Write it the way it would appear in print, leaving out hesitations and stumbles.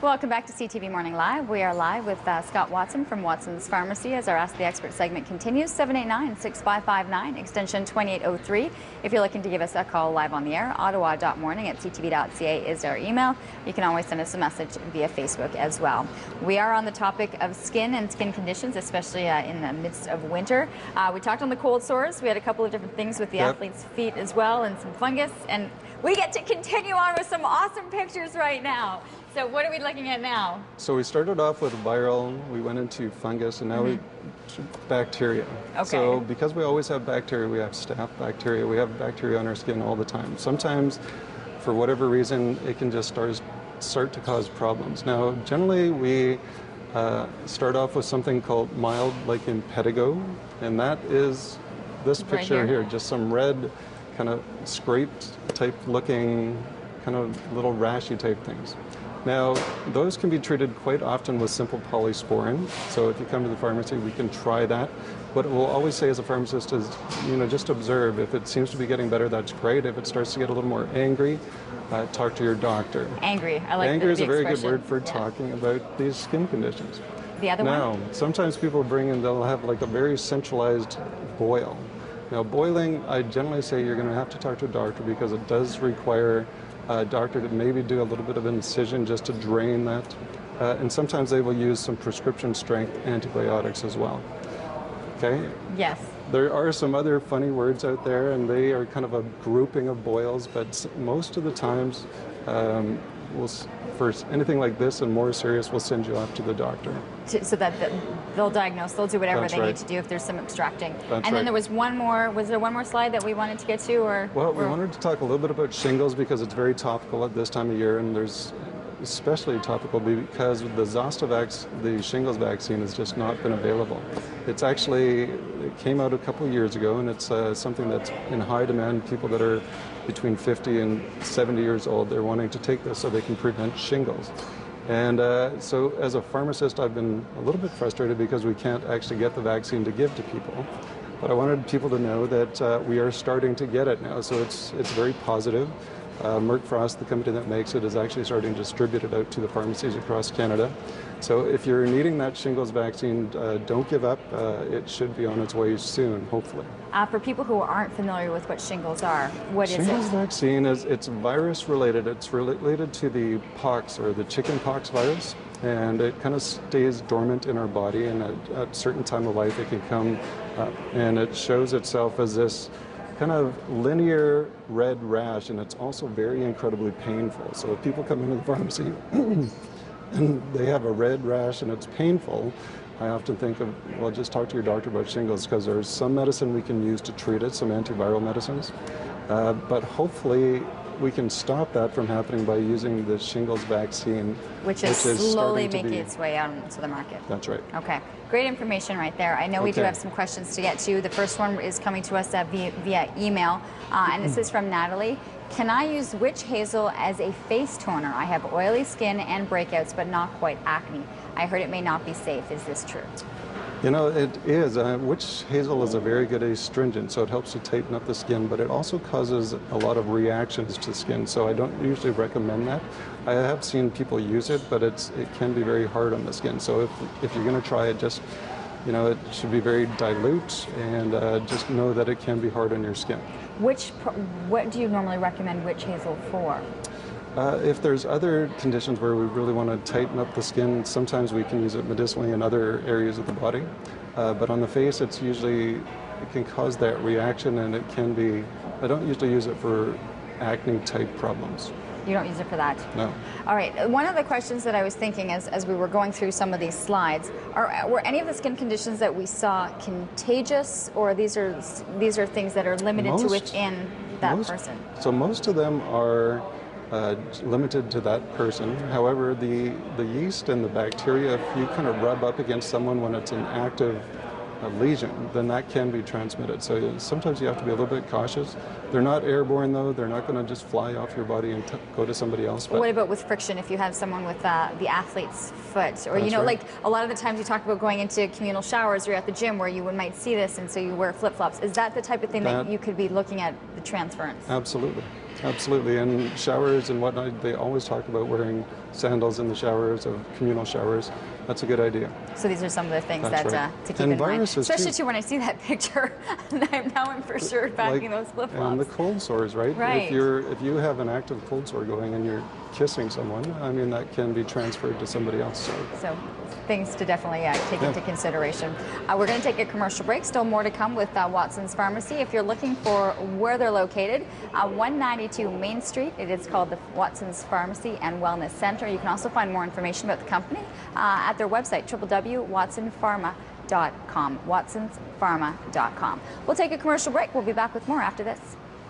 Welcome back to CTV Morning Live. We are live with Scott Watson from Watson's Pharmacy as our Ask the Expert segment continues. 789-6559, extension 2803. If you're looking to give us a call live on the air, ottawa.morning@ctv.ca is our email. You can always send us a message via Facebook as well. We are on the topic of skin and skin conditions, especially in the midst of winter. We talked on the cold sores. We had a couple of different things with the athlete's feet as well, and some fungus. And we get to continue on with some awesome pictures right now. So what are we looking at now? So we started off with viral, we went into fungus, and now we bacteria. Okay. So because we always have bacteria, we have staph bacteria, we have bacteria on our skin all the time. Sometimes, for whatever reason, it can just start to cause problems. Now, generally we start off with something called mild, like impetigo, and that is this picture right here, just some red, kind of scraped type looking, kind of little rashy type things. Now, those can be treated quite often with simple polysporin. So if you come to the pharmacy, we can try that. What we'll always say as a pharmacist is, just observe. If it seems to be getting better, that's great. If it starts to get a little more angry, talk to your doctor. Angry, I like Angry is a very expression. good word for talking about these skin conditions. The other now, one? sometimes people bring in, they'll have like a very centralized boil. Now, boiling, I generally say you're going to have to talk to a doctor because it does require a doctor to maybe do a little bit of incision just to drain that. And sometimes they will use some prescription strength antibiotics as well. Okay? Yes. There are some other funny words out there, and they are kind of a grouping of boils, but most of the times, for anything like this and more serious, we'll send you off to the doctor. So that they'll diagnose, they'll do whatever That's they right. need to do if there's some extracting. That's and then right. there was one more slide that we wanted to get to? Well, we wanted to talk a little bit about shingles because it's very topical at this time of year, and there's especially topical because the Zostavax, the shingles vaccine, has just not been available. It came out a couple of years ago, and it's something that's in high demand. People that are between 50 and 70 years old, they're wanting to take this so they can prevent shingles. And so as a pharmacist, I've been a little bit frustrated because we can't actually get the vaccine to give to people. But I wanted people to know that we are starting to get it now, so it's very positive. Merck Frost, the company that makes it, is actually starting to distribute it out to the pharmacies across Canada. So if you're needing that shingles vaccine, don't give up. It should be on its way soon, hopefully. For people who aren't familiar with what shingles are, what is it? Shingles vaccine it's virus related. It's related to the pox or the chicken pox virus, and it kind of stays dormant in our body, and at a certain time of life it can come up, and it shows itself as this kind of linear red rash, and it's also very incredibly painful. So if people come into the pharmacy and they have a red rash and it's painful, I often think of, well, just talk to your doctor about shingles because there's some medicine we can use to treat it, some antiviral medicines. But hopefully we can stop that from happening by using the shingles vaccine, which is slowly making its way out into the market. That's right. Okay, great information right there. I know we do have some questions to get to. The first one is coming to us via email, and this is from Natalie. Can I use witch hazel as a face toner? I have oily skin and breakouts, but not quite acne. I heard it may not be safe. Is this true? It is. Witch hazel is a very good astringent, so it helps to tighten up the skin, but it also causes a lot of reactions to skin, so I don't usually recommend that. I have seen people use it, but it can be very hard on the skin. So if you're going to try it, just, it should be very dilute, and just know that it can be hard on your skin. What do you normally recommend witch hazel for? If there's other conditions where we really want to tighten up the skin, sometimes we can use it medicinally in other areas of the body. But on the face, it can cause that reaction, and it can be, I don't usually use it for acne type problems. You don't use it for that? No. All right. One of the questions that I was thinking as we were going through some of these slides, were any of the skin conditions that we saw contagious, or these are things that are limited to within that person? So most of them are limited to that person. However, the yeast and the bacteria, if you kind of rub up against someone when it's an active lesion, then that can be transmitted. So sometimes you have to be a little bit cautious. They're not airborne, though. They're not going to just fly off your body and go to somebody else. What about with friction? If you have someone with the athlete's foot, or like a lot of the times you talk about going into communal showers or at the gym where you might see this, and so you wear flip-flops. Is that the type of thing that you could be looking at the transference? Absolutely. Absolutely, and showers and whatnot, they always talk about wearing sandals in the showers, of communal showers. That's a good idea. So these are some of the things That's that right. to keep And in mind. viruses, Especially too. too when I see that picture, now I'm for sure packing those flip-flops. And the cold sores, right? Right. If you have an active cold sore going and you're kissing someone, I mean, that can be transferred to somebody else. So things to definitely take into consideration. We're going to take a commercial break. Still more to come with Watson's Pharmacy. If you're looking for where they're located, 192 Main Street. It is called the Watson's Pharmacy and Wellness Center. You can also find more information about the company at their website, www.watsonpharma.com, watsonspharma.com. We'll take a commercial break. We'll be back with more after this.